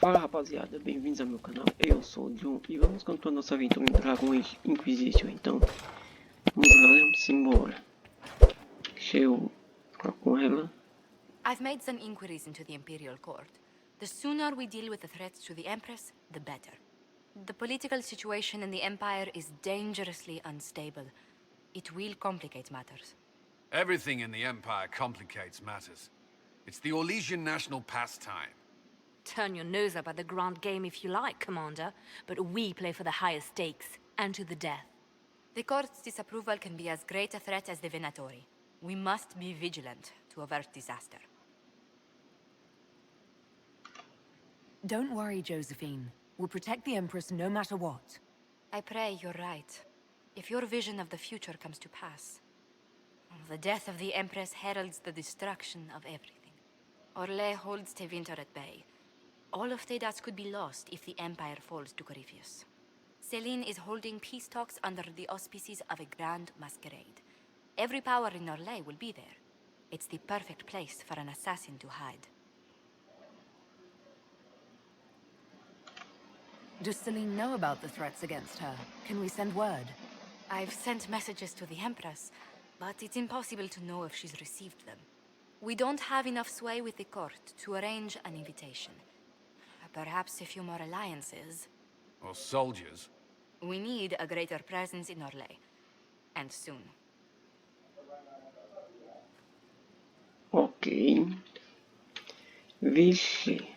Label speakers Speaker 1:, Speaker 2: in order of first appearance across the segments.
Speaker 1: Fala rapaziada, bem-vindos ao meu canal, eu sou o John e vamos continuar nossa aventura em Age Inquisition, então vamos lá, vamos embora. Deixa eu falar com ela.
Speaker 2: I've made some inquiries into the Imperial Court. The sooner we deal with the threats to the Empress, the better. The political situation in the Empire is dangerously unstable. It will complicate matters.
Speaker 3: Everything in the Empire complicates matters. It's the Orlesian national pastime.
Speaker 4: Turn your nose up at the grand game if you like, Commander, but we play for the highest stakes, and to the death.
Speaker 2: The Court's disapproval can be as great a threat as the Venatori. We must be vigilant to avert disaster.
Speaker 4: Don't worry, Josephine. We'll protect the Empress no matter what.
Speaker 2: I pray you're right. If your vision of the future comes to pass, the death of the Empress heralds the destruction of everything. Orlais holds Tevinter at bay. All of Tedas could be lost if the Empire falls to Corypheus. Celine is holding peace talks under the auspices of a grand masquerade. Every power in Orlais will be there. It's the perfect place for an assassin to hide.
Speaker 4: Does Celine know about the threats against her? Can we send word?
Speaker 2: I've sent messages to the Empress, but it's impossible to know if she's received them. We don't have enough sway with the court to arrange an invitation. Perhaps a few more alliances.
Speaker 3: Or soldiers.
Speaker 2: We need a greater presence in Orlais. And soon.
Speaker 1: Ok. Vixe.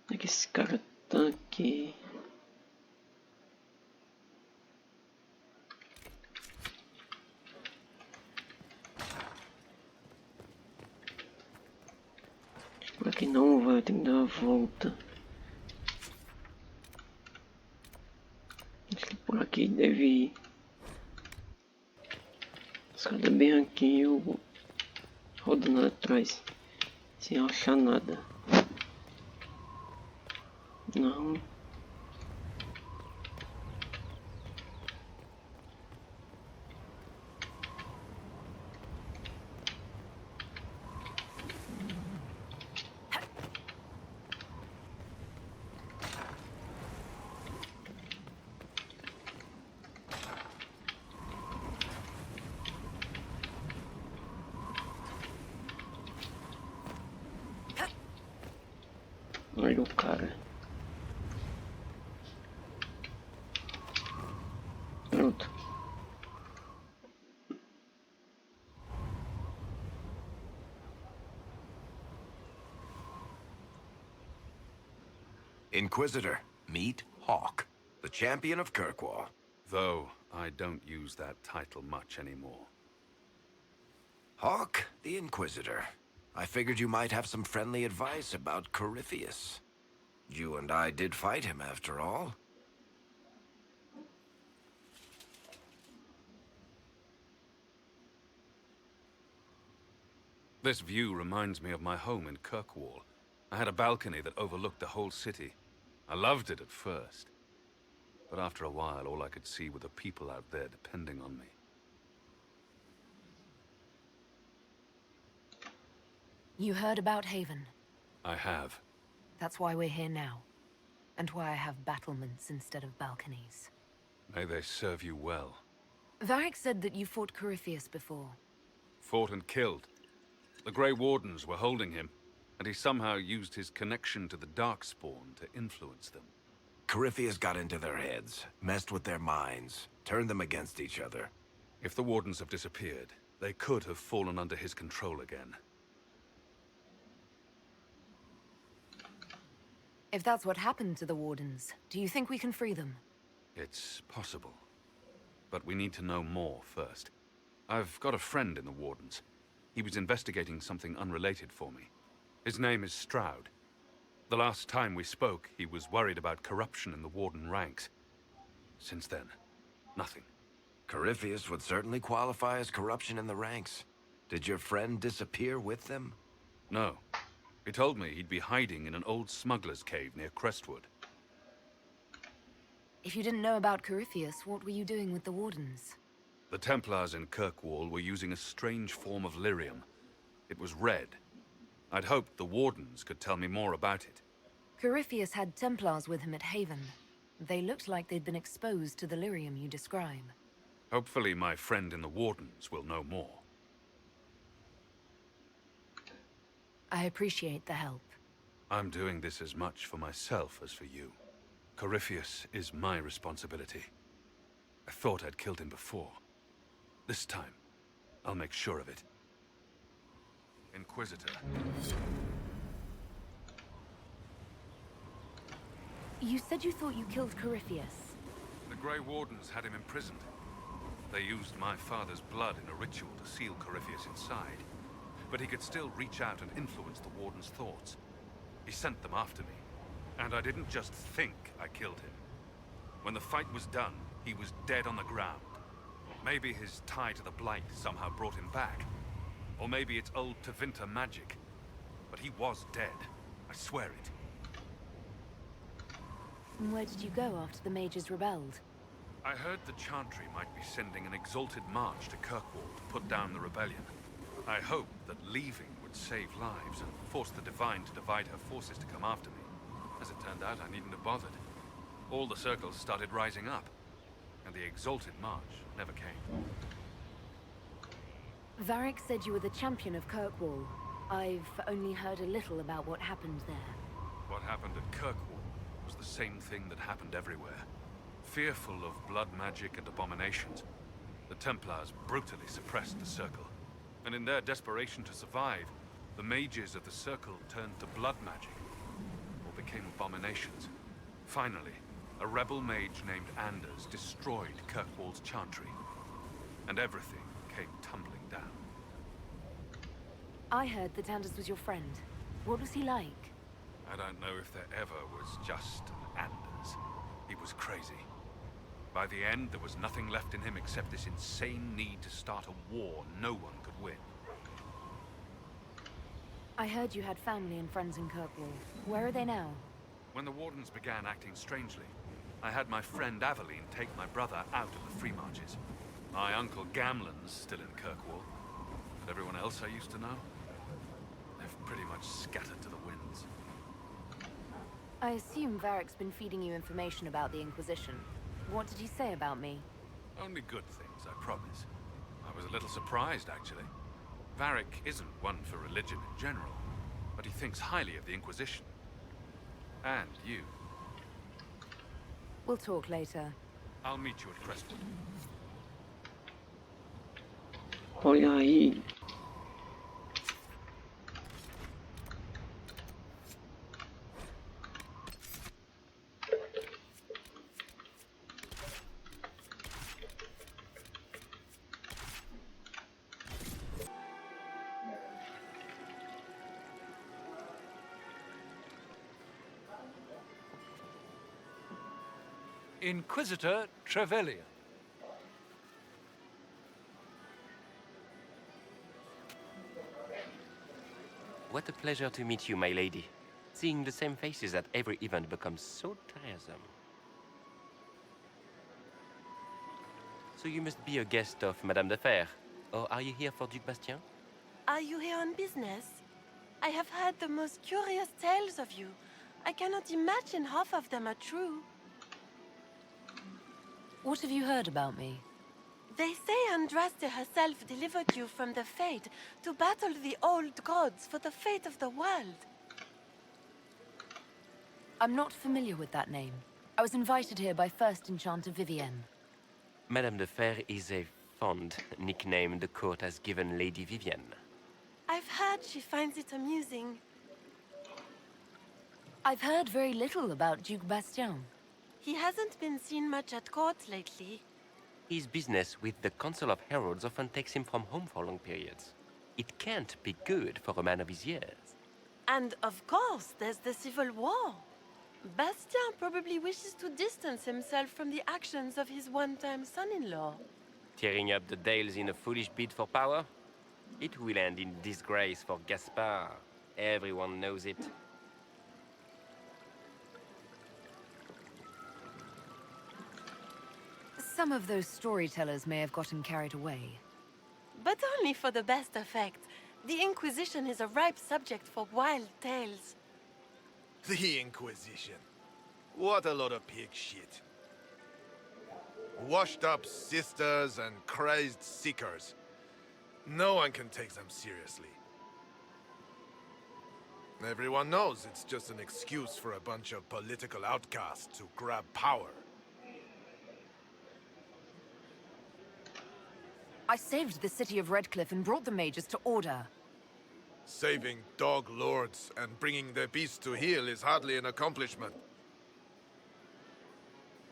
Speaker 1: Onde é que esse cara tá aqui? Por aqui não vai, tem que dar a volta. Acho que por aqui deve ir. Escada bem aqui, eu vou rodando atrás, sem achar nada. Não. Olha o cara. Pronto.
Speaker 5: Inquisitor, meet Hawk, the champion of Kirkwall.
Speaker 3: Though I don't use that title much anymore.
Speaker 5: Hawk, the Inquisitor. I figured you might have some friendly advice about Corypheus. You and I did fight him, after all.
Speaker 3: This view reminds me of my home in Kirkwall. I had a balcony that overlooked the whole city. I loved it at first. But after a while, all I could see were the people out there depending on me.
Speaker 4: You heard about Haven.
Speaker 3: I have.
Speaker 4: That's why we're here now. And why I have battlements instead of balconies.
Speaker 3: May they serve you well.
Speaker 4: Varric said that you fought Corypheus before.
Speaker 3: Fought and killed. The Grey Wardens were holding him, and he somehow used his connection to the Darkspawn to influence them.
Speaker 5: Corypheus got into their heads, messed with their minds, turned them against each other.
Speaker 3: If the Wardens have disappeared, they could have fallen under his control again.
Speaker 4: If that's what happened to the Wardens, do you think we can free them?
Speaker 3: It's possible. But we need to know more first. I've got a friend in the Wardens. He was investigating something unrelated for me. His name is Stroud. The last time we spoke, he was worried about corruption in the Warden ranks. Since then, nothing.
Speaker 5: Corypheus would certainly qualify as corruption in the ranks. Did your friend disappear with them?
Speaker 3: No. He told me he'd be hiding in an old smuggler's cave near Crestwood.
Speaker 4: If you didn't know about Corypheus, what were you doing with the Wardens?
Speaker 3: The Templars in Kirkwall were using a strange form of lyrium. It was red. I'd hoped the Wardens could tell me more about it.
Speaker 4: Corypheus had Templars with him at Haven. They looked like they'd been exposed to the lyrium you describe.
Speaker 3: Hopefully my friend in the Wardens will know more.
Speaker 4: I appreciate the help.
Speaker 3: I'm doing this as much for myself as for you. Corypheus is my responsibility. I thought I'd killed him before. This time, I'll make sure of it. Inquisitor.
Speaker 4: You said you thought you killed Corypheus.
Speaker 3: The Grey Wardens had him imprisoned. They used my father's blood in a ritual to seal Corypheus inside. But he could still reach out and influence the Warden's thoughts. He sent them after me. And I didn't just think I killed him. When the fight was done, he was dead on the ground. Maybe his tie to the Blight somehow brought him back. Or maybe it's old Tevinter magic. But he was dead. I swear it.
Speaker 4: And where did you go after the mages rebelled?
Speaker 3: I heard the Chantry might be sending an exalted march to Kirkwall to put down the rebellion. I hoped that leaving would save lives and force the Divine to divide her forces to come after me. As it turned out, I needn't have bothered. All the circles started rising up, and the exalted march never came.
Speaker 4: Varric said you were the champion of Kirkwall. I've only heard a little about what happened there.
Speaker 3: What happened at Kirkwall was the same thing that happened everywhere. Fearful of blood magic and abominations, the Templars brutally suppressed the Circle. And in their desperation to survive, the mages of the Circle turned to blood magic, or became abominations. Finally, a rebel mage named Anders destroyed Kirkwall's Chantry, and everything came tumbling down.
Speaker 4: I heard that Anders was your friend. What was he like?
Speaker 3: I don't know if there ever was just an Anders. He was crazy. By the end, there was nothing left in him except this insane need to start a war no one could win.
Speaker 4: I heard you had family and friends in Kirkwall. Where are they now?
Speaker 3: When the Wardens began acting strangely, I had my friend Aveline take my brother out of the Free Marches. My uncle Gamlen's still in Kirkwall, but everyone else I used to know, they've pretty much scattered to the winds.
Speaker 4: I assume Varric's been feeding you information about the Inquisition. What did he say about me?
Speaker 3: Only good things, I promise. I was a little surprised, actually. Varric isn't one for religion in general, but he thinks highly of the Inquisition. And you.
Speaker 4: We'll talk later.
Speaker 3: I'll meet you at Crestwood.
Speaker 1: Olha aí.
Speaker 6: Inquisitor Trevelyan.
Speaker 7: What a pleasure to meet you, my lady. Seeing the same faces at every event becomes so tiresome. So you must be a guest of Madame de Fer, or are you here for Duc Bastien?
Speaker 8: Are you here on business? I have heard the most curious tales of you. I cannot imagine half of them are true.
Speaker 4: What have you heard about me?
Speaker 8: They say Andraste herself delivered you from the Fate to battle the old gods for the fate of the world.
Speaker 4: I'm not familiar with that name. I was invited here by First Enchanter Vivienne.
Speaker 7: Madame de Fer is a fond nickname the court has given Lady Vivienne.
Speaker 8: I've heard she finds it amusing.
Speaker 4: I've heard very little about Duc Bastien.
Speaker 8: He hasn't been seen much at court lately.
Speaker 7: His business with the Council of Heralds often takes him from home for long periods. It can't be good for a man of his years.
Speaker 8: And of course, there's the civil war. Bastien probably wishes to distance himself from the actions of his one-time son-in-law.
Speaker 7: Tearing up the Dales in a foolish bid for power? It will end in disgrace for Gaspard. Everyone knows it.
Speaker 2: Some of those storytellers may have gotten carried away.
Speaker 8: But only for the best effect. The Inquisition is a ripe subject for wild tales.
Speaker 9: The Inquisition. What a lot of pig shit. Washed up sisters and crazed seekers. No one can take them seriously. Everyone knows it's just an excuse for a bunch of political outcasts to grab power.
Speaker 2: I saved the city of Redcliffe and brought the mages to order.
Speaker 9: Saving dog lords and bringing their beasts to heel is hardly an accomplishment.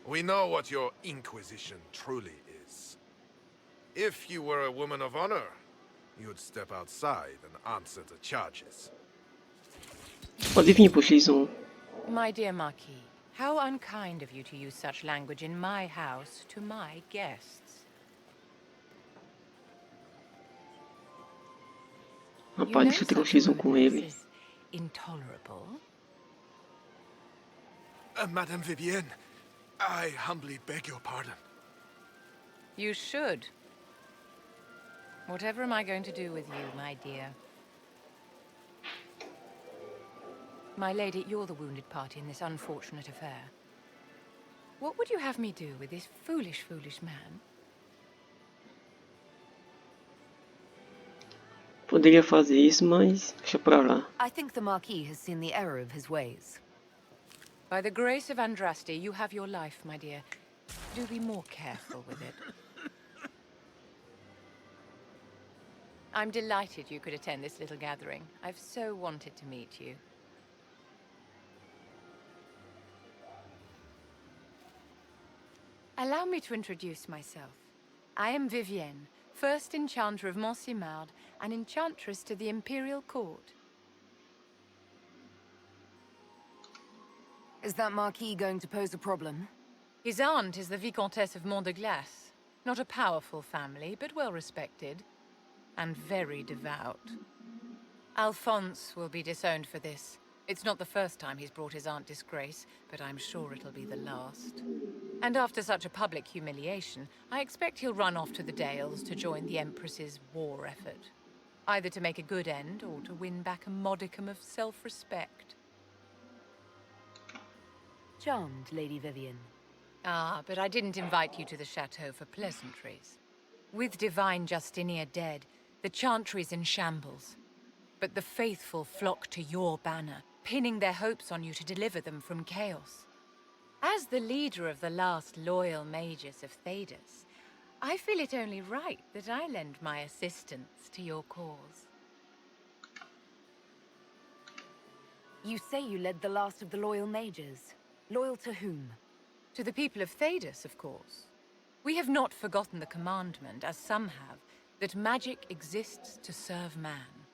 Speaker 9: We know what your Inquisition truly is. If you were a woman of honor, you'd step outside and answer the charges.
Speaker 1: Pode vir pro X1.
Speaker 10: My dear Marquis, how unkind of you to use such language in my house to my guests.
Speaker 1: Rapaz, deixa eu ter o X1 com ele.
Speaker 10: Is intolerable.
Speaker 9: Madame Vivienne, I humbly beg your pardon.
Speaker 10: You should. Whatever am I going to do with you, my dear? My lady, you're the wounded party in this unfortunate affair. What would you have me do with this foolish, foolish man?
Speaker 1: Poderia fazer isso, mas deixa pra lá.
Speaker 2: I think the Marquis has seen the error of his ways.
Speaker 10: By the grace of Andraste, you have your life, my dear. Do be more careful with it. I'm delighted you could attend this little gathering. I've so wanted to meet you. Allow me to introduce myself. I am Vivienne, first Enchanter of Montsimard and Enchantress to the Imperial Court.
Speaker 2: Is that Marquis going to pose a problem?
Speaker 10: His aunt is the Vicomtesse of Mont de Glace. Not a powerful family, but well respected. And very devout. Alphonse will be disowned for this. It's not the first time he's brought his aunt disgrace, but I'm sure it'll be the last. And after such a public humiliation, I expect he'll run off to the Dales to join the Empress's war effort. Either to make a good end, or to win back a modicum of self-respect.
Speaker 2: Charmed, Lady Vivienne.
Speaker 10: Ah, but I didn't invite you to the chateau for pleasantries. With Divine Justinia dead, the Chantry's in shambles. But the faithful flock to your banner, pinning their hopes on you to deliver them from chaos. As the leader of the last loyal mages of Thedas, I feel it only right that I lend my assistance to your cause.
Speaker 2: You say you led the last of the loyal mages. Loyal to whom?
Speaker 10: To the people of Thedas, of course. We have not forgotten the commandment, as some have, that magic exists to serve man.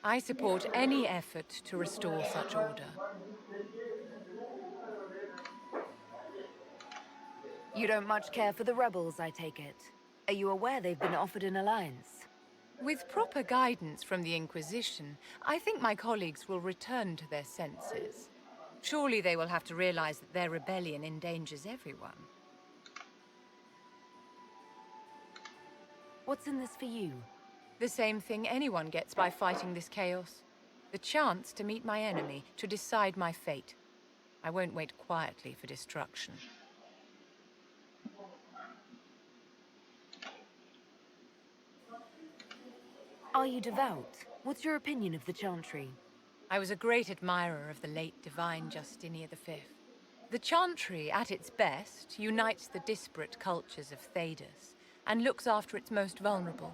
Speaker 10: I support any effort to restore such order.
Speaker 2: You don't much care for the rebels, I take it. Are you aware they've been offered an alliance?
Speaker 10: With proper guidance from the Inquisition, I think my colleagues will return to their senses. Surely they will have to realize that their rebellion endangers everyone.
Speaker 2: What's in this for you?
Speaker 10: The same thing anyone gets by fighting this chaos. The chance to meet my enemy, to decide my fate. I won't wait quietly for destruction.
Speaker 2: Are you devout? What's your opinion of the Chantry?
Speaker 10: I was a great admirer of the late Divine Justinia V. The Chantry, at its best, unites the disparate cultures of Thedas and looks after its most vulnerable.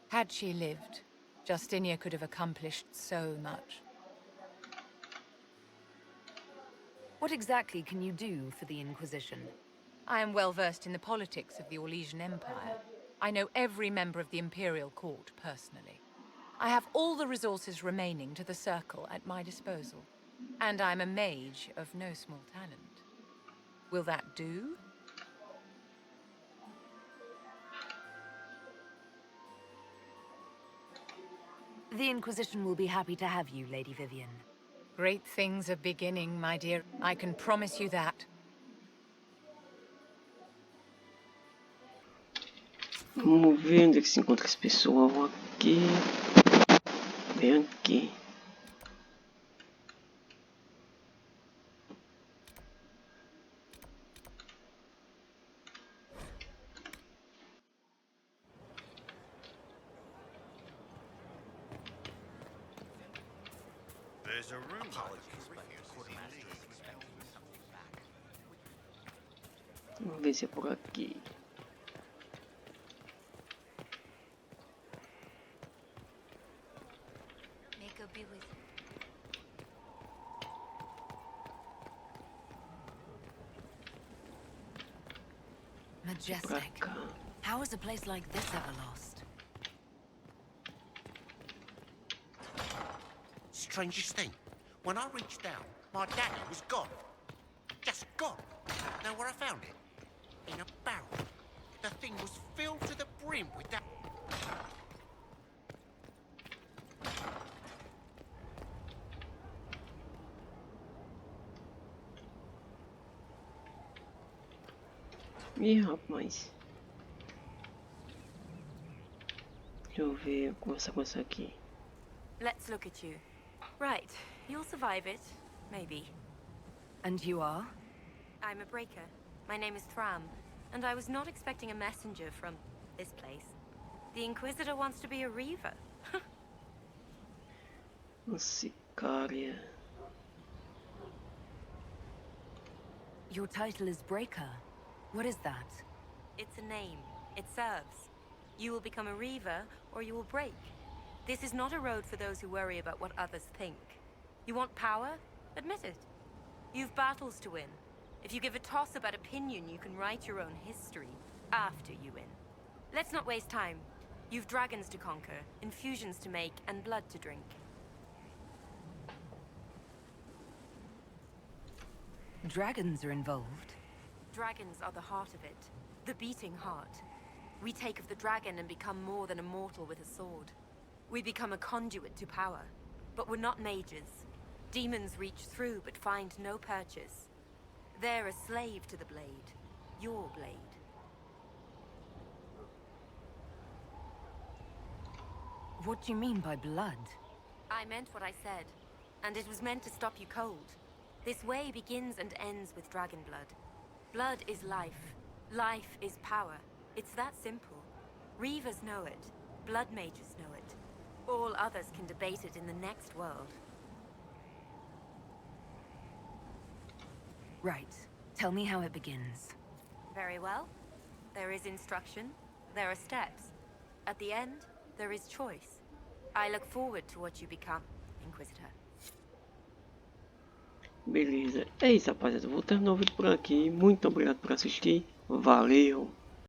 Speaker 10: Had she lived, Justinia could have accomplished so much.
Speaker 2: What exactly can you do for the Inquisition?
Speaker 10: I am well versed in the politics of the Orlesian Empire. I know every member of the Imperial Court personally. I have all the resources remaining to the Circle at my disposal. And I'm a mage of no small talent. Will that do?
Speaker 2: The Inquisition will be happy to have you, Lady Vivienne.
Speaker 10: Great things are beginning, my dear. I can promise you that.
Speaker 1: Vamos ver onde é que se encontra esse pessoal aqui. Bem aqui.
Speaker 11: There's a room.
Speaker 1: Vamos ver se é por aqui.
Speaker 2: Majestic. How is a place like this ever lost?
Speaker 11: Strangest thing, when I reached down, my dagger was gone. Just gone. Know where I found it? In a barrel. The thing was filled to the brim with that.
Speaker 1: Ih, rapaz. Deixa eu ver, começar com essa aqui.
Speaker 4: Let's look at you. Right, you'll survive it. Maybe.
Speaker 2: And you are?
Speaker 4: I'm a breaker. My name is Thram, and I was not expecting a messenger from this place. The Inquisitor wants to be a Reaver.
Speaker 1: Sicária.
Speaker 2: Your title is Breaker. What is that?
Speaker 4: It's a name. It serves. You will become a Reaver, or you will break. This is not a road for those who worry about what others think. You want power? Admit it. You've battles to win. If you give a toss about opinion, you can write your own history after you win. Let's not waste time. You've dragons to conquer, infusions to make, and blood to drink.
Speaker 2: Dragons are involved.
Speaker 4: Dragons are the heart of it. The beating heart. We take of the dragon and become more than a mortal with a sword. We become a conduit to power. But we're not mages. Demons reach through but find no purchase. They're a slave to the blade. Your blade.
Speaker 2: What do you mean by blood?
Speaker 4: I meant what I said. And it was meant to stop you cold. This way begins and ends with dragon blood. Blood is life. Life is power. It's that simple. Reavers know it. Blood mages know it. All others can debate it in the next world.
Speaker 2: Right. Tell me how it begins.
Speaker 4: Very well. There is instruction. There are steps. At the end, there is choice. I look forward to what you become, Inquisitor.
Speaker 1: Beleza. É isso, rapaziada. Vou terminar o vídeo por aqui. Muito obrigado por assistir. Valeu!